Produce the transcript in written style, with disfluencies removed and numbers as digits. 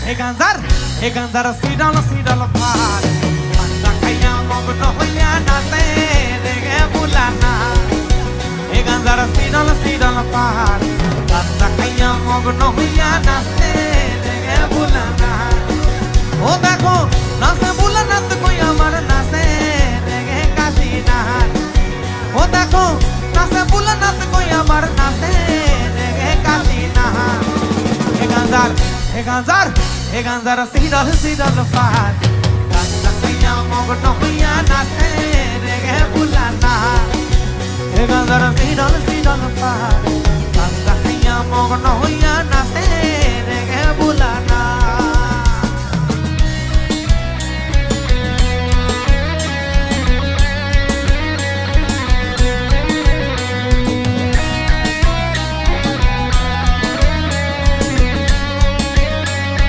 হে গাঞ্জার Siddle Siddle পার গাঞ্জা খাইয়া মগ্ন হইয়া নাচে রেগে বুলানা হে গাঞ্জার সিডল সিডল পার গাঞ্জা খাইয়া মগ্ন হইয়া নাচে রেগে বুলানা ও দেখো নাচে বুলানা তো কই আমার নাচে রেগে কাশিনা ও দেখো নাচে বুলানা তো কই আমার নাচে রেগে কাশিনা হে গাঞ্জার সিডল সিডল পার গাঞ্জা খাইয়া মগ্ন হইয়া নাচে রেগে বুলানা হে গাঞ্জার সিডল সিডল পার গাঞ্জা খাইয়া মগ্ন হইয়া নাচে রেগে বুলানা